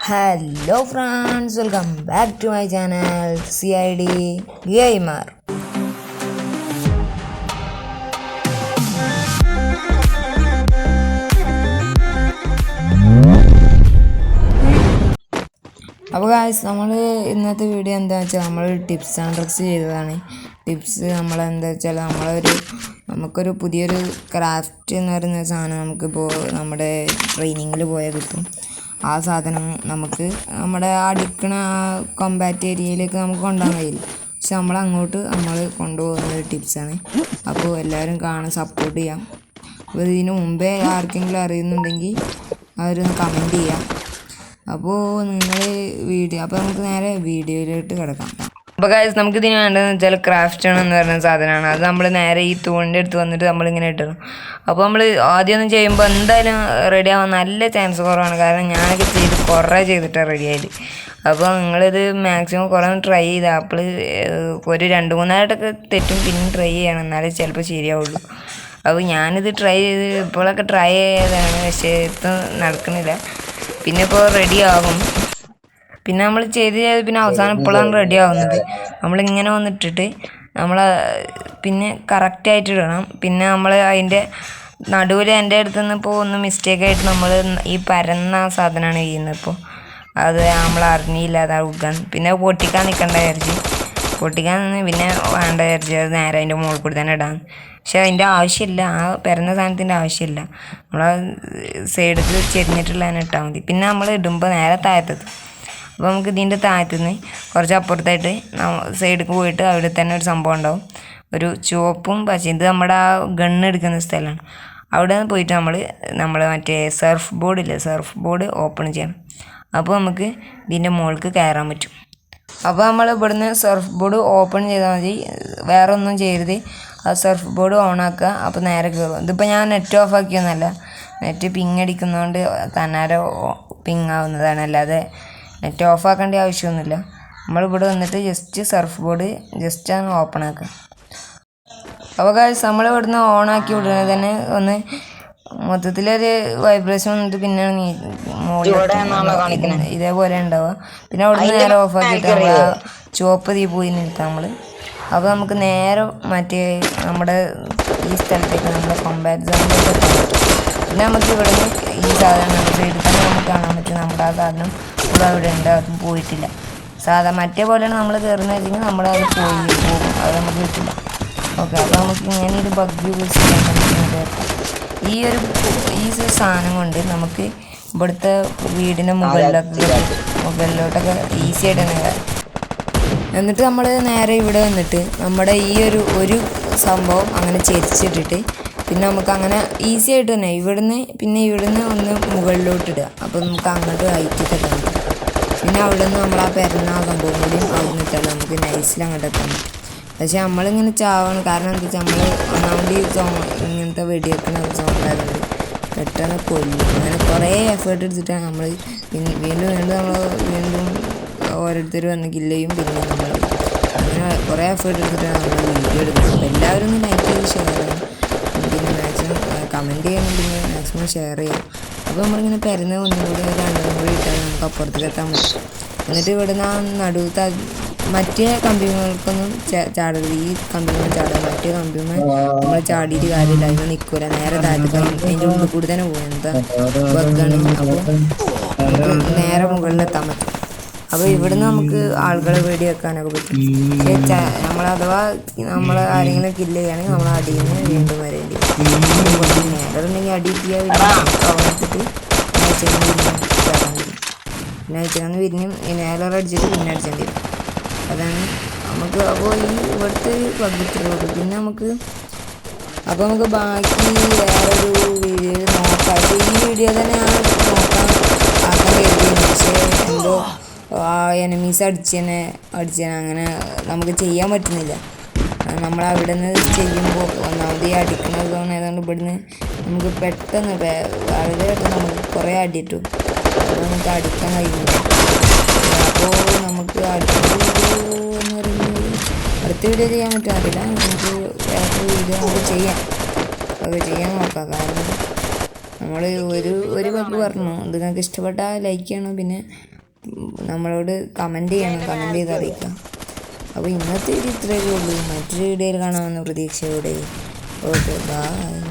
Hello friends, welcome back to my channel CID Gamer. അപ്പോൾ guys നമ്മൾ ഇന്നത്തെ video എന്താ വെച്ചാൽ നമ്മൾ ടിപ്സ് ആൻഡ് ട്രിക്സ് ചെയ്തതാണ്. ടിപ്സ് നമ്മളെന്താ വെച്ചാൽ നമുക്കൊരു പുതിയൊരു ക്രാഫ്റ്റ് എന്ന് പറയുന്ന സാധനം നമുക്കിപ്പോൾ നമ്മുടെ ട്രെയിനിങ്ങിൽ പോയാൽ കിട്ടും. ആ സാധനം നമുക്ക് നമ്മുടെ അടിക്കണ കോമ്പാറ്റ് ഏരിയയിലേക്ക് നമുക്ക് കൊണ്ടുപോകാൻ കഴിയില്ല. പക്ഷെ നമ്മൾ കൊണ്ടുപോകുന്ന ഒരു ടിപ്സാണ്. അപ്പോൾ എല്ലാവരും കാണാൻ സപ്പോർട്ട് ചെയ്യാം. അപ്പോൾ ഇതിന് മുമ്പേ ആർക്കെങ്കിലും അറിയുന്നുണ്ടെങ്കിൽ അവരൊന്ന് കമൻറ്റ് ചെയ്യാം. അപ്പോൾ നമുക്ക് നേരെ വീഡിയോയിലോട്ട് കിടക്കാം. അപ്പോൾ ഗൈസ് നമുക്കിതിന് വേണ്ടതെന്ന് വെച്ചാൽ ക്രാഫ്റ്റ് എന്ന് പറയുന്ന സാധനമാണ്. അത് നമ്മൾ നേരെ ഈ തൂണിൻ്റെ അടുത്ത് വന്നിട്ട് നമ്മളിങ്ങനെ ഇട്ടണം. അപ്പോൾ നമ്മൾ ആദ്യമൊന്നും ചെയ്യുമ്പോൾ എന്തായാലും റെഡി ആവാൻ നല്ല ചാൻസ് കുറവാണ്. കാരണം ഞാനൊക്കെ കുറേ ചെയ്തിട്ടാണ് റെഡി ആയത്. അപ്പോൾ നിങ്ങളിത് മാക്സിമം കുറേ ട്രൈ ചെയ്താൽ അപ്പോൾ ഒരു 2-3 തെറ്റും പിന്നെയും ട്രൈ ചെയ്യണം, എന്നാലേ ചിലപ്പോൾ ശരിയാവുള്ളൂ. അപ്പോൾ ഞാനിത് ഇപ്പോഴൊക്കെ ട്രൈ ചെയ്തതാണ്, പക്ഷേ ഇത് നടക്കുന്നില്ല. പിന്നെ ഇപ്പോൾ റെഡി ആകും. പിന്നെ നമ്മൾ ചെയ്ത് പിന്നെ അവസാനം ഇപ്പോഴാണ് റെഡി ആവുന്നത്. നമ്മളിങ്ങനെ വന്നിട്ടിട്ട് പിന്നെ കറക്റ്റായിട്ട് ഇടണം. പിന്നെ നമ്മൾ അതിൻ്റെ നടുവിൽ എൻ്റെ അടുത്തുനിന്ന് ഇപ്പോൾ ഒന്ന് മിസ്റ്റേക്കായിട്ട് നമ്മൾ ഈ പരന്ന സാധനമാണ് ചെയ്യുന്നത്. ഇപ്പോൾ അത് നമ്മൾ അറിഞ്ഞില്ല, അതാ പിന്നെ പൊട്ടിക്കാൻ നിൽക്കേണ്ട പൊട്ടിക്കാൻ നിന്ന് പിന്നെ വേണ്ട അത് നേരെ അതിൻ്റെ മുകളിൽ കൂടി തന്നെ ഇടാൻ. പക്ഷെ അതിൻ്റെ ആവശ്യമില്ല, ആ പരന്ന സാധനത്തിൻ്റെ ആവശ്യമില്ല. നമ്മൾ സൈഡിൽ ചെരിഞ്ഞിട്ടുള്ളതിനെ ഇട്ടാൽ മതി. പിന്നെ നമ്മൾ ഇടുമ്പോൾ നേരെ താഴത്തത്. അപ്പോൾ നമുക്ക് ഇതിൻ്റെ താഴത്തുനിന്ന് കുറച്ച് അപ്പുറത്തായിട്ട് സൈഡിൽ പോയിട്ട് അവിടെ തന്നെ ഒരു സംഭവം ഉണ്ടാവും, ഒരു ചുവപ്പും പച്ചയും. ഇത് നമ്മുടെ ആ ഗണ്ണ് എടുക്കുന്ന സ്ഥലമാണ്. അവിടെ നിന്ന് പോയിട്ട് നമ്മൾ മറ്റേ സർഫ് ബോർഡ് ഓപ്പൺ ചെയ്യണം. അപ്പോൾ നമുക്ക് ഇതിൻ്റെ മുകൾക്ക് കയറാൻ പറ്റും. അപ്പോൾ നമ്മൾ ഇവിടുന്ന് സർഫ് ബോർഡ് ഓപ്പൺ ചെയ്താൽ മതി, വേറെ ഒന്നും ചെയ്യരുത്. ആ സർഫ് ബോർഡ് ഓണാക്കുക, അപ്പോൾ നേരെ കയറും. ഇതിപ്പോൾ ഞാൻ നെറ്റ് ഓഫ് ആക്കിയൊന്നുമല്ല, നെറ്റ് പിങ് അടിക്കുന്നതുകൊണ്ട് തന്നാരെ പിങ് ആവുന്നതാണ്, അല്ലാതെ നെറ്റ് ഓഫ് ആക്കേണ്ട ആവശ്യമൊന്നുമില്ല. നമ്മളിവിടെ വന്നിട്ട് ജസ്റ്റ് സർഫ് ബോർഡ് ജസ്റ്റ് ആണ് ഓപ്പൺ ആക്കുക. അപ്പോൾ ഗൈസ് നമ്മൾ ഇവിടുന്ന് ഓണാക്കി വിടുന്നത് തന്നെ ഒന്ന് മൊത്തത്തിലൊരു വൈബ്രേഷൻ വന്നിട്ട് പിന്നെ ഇതേപോലെ ഉണ്ടാവുക. പിന്നെ അവിടുന്ന് നേരെ ഓഫ് ആക്കിയിട്ട് നമ്മൾ ചുവപ്പ് തീ പോയി നിൽക്കാം നമ്മൾ. അപ്പോൾ നമുക്ക് നേരെ മറ്റേ നമ്മുടെ ഈ സ്ഥലത്തേക്ക് നമ്മുടെ കോമ്പാറ്റ് സോണിലേക്ക് എത്താൻ പറ്റും. പിന്നെ നമുക്ക് ഇവിടുന്ന് ഈ സാധനം സൈഡിൽ തന്നെ നമുക്ക് കാണാൻ പറ്റും. നമ്മുടെ ആ സാധനം ഇവിടെ അവിടെ ഉണ്ട്, അതും പോയിട്ടില്ല. മറ്റേ പോലെയാണ് നമ്മൾ കയറുന്നത് വെച്ചെങ്കിൽ നമ്മളത് പോകും, അത് നമുക്ക് കിട്ടില്ല. ഓക്കെ, അപ്പോൾ നമുക്ക് ഇങ്ങനെ ഒരു ബഗ് യൂസ് ചെയ്യാൻ ഈ സാധനം കൊണ്ട് നമുക്ക് ഇവിടുത്തെ വീടിൻ്റെ മുകളിലോട്ടൊക്കെ ഈസി ആയിട്ട് തന്നെ. എന്നിട്ട് നമ്മൾ നേരെ ഇവിടെ വന്നിട്ട് നമ്മുടെ ഈ ഒരു സംഭവം അങ്ങനെ ചെരിച്ചിട്ടിട്ട് പിന്നെ നമുക്ക് അങ്ങനെ ഈസി ആയിട്ട് തന്നെ ഇവിടുന്ന് ഒന്ന് മുകളിലോട്ടിടുക. അപ്പോൾ നമുക്ക് അങ്ങോട്ട് ഹൈറ്റിട്ട് എത്താൻ പറ്റും. പിന്നെ അവിടെ നിന്ന് നമ്മൾ ആ പെരുന്ന സംഭവം കൂടിയും അവിടെ നിന്നിട്ടാൽ നമുക്ക് നൈസിൽ അങ്ങോട്ട് എത്താൻ പറ്റും. പക്ഷെ നമ്മളിങ്ങനെ ചാവണം, കാരണം എന്താ വെച്ചാൽ നമ്മൾ ഒന്നാമത് ഇങ്ങനത്തെ വെടിവെക്കുന്ന സോങ്ങായതുകൊണ്ട് പെട്ടെന്ന് കൊല്ലും. അങ്ങനെ കുറേ എഫേർട്ട് എടുത്തിട്ടാണ് നമ്മൾ വീണ്ടും ഓരോരുത്തർ വന്ന് കില്ലയും. പിന്നെ നമ്മൾ അങ്ങനെ കുറേ എഫേർട്ട് എടുത്തിട്ടാണ് നമ്മൾ വീഡിയോ എടുക്കുന്നത്. അപ്പോൾ എല്ലാവരും ഒന്ന് ലൈക്ക് ചെയ്ത് ഷെയർ ചെയ്യണം, പിന്നെ മാക്സിമം കമൻറ്റ് ചെയ്യണം, പിന്നെ മാക്സിമം ഷെയർ ചെയ്യും. അപ്പോൾ നമ്മളിങ്ങനെ പെരുന്ന ഒന്നും കൂടി 2 കൂടി ഇട്ടാൽ നമുക്ക് അപ്പുറത്തേക്ക് എത്താൻ പറ്റും. എന്നിട്ട് ഇവിടുന്ന് ആ നടുവത്തെ മറ്റേ കമ്പികൾക്കൊന്നും ചാടരുത്, ഈ കമ്പികൾ ചാടുക. മറ്റേ കമ്പികൾ നമ്മൾ ചാടിയിട്ട് കാര്യമില്ല, അതിന് നിൽക്കില്ല, നേരെ താഴത്ത് അതിൻ്റെ ഉള്ളിൽ കൂടി തന്നെ പോകും. എന്താ ബഗ്ഗാണ്. അപ്പോൾ നമുക്ക് നേരെ മുകളിലെത്താൻ പറ്റും. അപ്പോൾ ഇവിടുന്ന് നമുക്ക് ആളുകളെ വെടി വെക്കാനൊക്കെ പറ്റും. പക്ഷേ അഥവാ നമ്മൾ ആരെങ്കിലും കില്ല് ചെയ്യുകയാണെങ്കിൽ നമ്മൾ അടിയിൽ നിന്ന് വീണ്ടും വരേണ്ടി വരും. നേരെ ഉണ്ടെങ്കിൽ അടി ചെയ്യാൻ കവണിട്ടിട്ട് പിന്നെ അയച്ചാൽ വിരിഞ്ഞും നേരെ അടിച്ചിട്ട് പിന്നെ അടിച്ചേണ്ടി വരും. അതാണ് നമുക്ക്. അപ്പോൾ ഇവിടുത്തെ പകുതിയുള്ളൂ. പിന്നെ നമുക്ക് ബാക്കി വേറൊരു വീഡിയോയിൽ നോക്കാം. പക്ഷേ ഈ വീഡിയോ തന്നെ ആക്കാൻ കരുതിയിരുന്നു. പക്ഷേ എന്തോ എനിമീസ് അടിച്ചേനെ അങ്ങനെ നമുക്ക് ചെയ്യാൻ പറ്റുന്നില്ല. നമ്മൾ അവിടെ നിന്ന് ചെയ്യുമ്പോൾ ഒന്നാമത് ഈ അടിക്കുന്നത് ആയതുകൊണ്ട് ഇവിടുന്ന് നമുക്ക് പെട്ടെന്ന് വളരെ പെട്ടെന്ന് നമുക്ക് കുറേ അടിയിട്ടു. അപ്പോൾ നമുക്ക് അടിക്കാൻ കഴിയുന്നില്ല. അപ്പോൾ നമുക്ക് അടുത്ത വീഡിയോ ചെയ്യാൻ പറ്റാറില്ല. നമുക്ക് വേറെ വീഡിയോ നമുക്ക് ചെയ്യാൻ നോക്കാം. കാരണം നമ്മൾ ഒരു ബഗ് പറഞ്ഞു. ഇത് നിങ്ങൾക്ക് ഇഷ്ടപ്പെട്ടാൽ ലൈക്ക് ചെയ്യണം, പിന്നെ നമ്മളോട് കമൻറ്റ് ചെയ്യണം, കമൻറ്റ് ചെയ്ത് അറിയിക്കാം. അപ്പോൾ ഇന്നത്തെ വീഡിയോ ഇത്രയൊക്കെ ഉള്ളൂ. മറ്റൊരു വീഡിയോയിൽ കാണാമെന്ന പ്രതീക്ഷയോടെ ഓക്കെ ബൈ.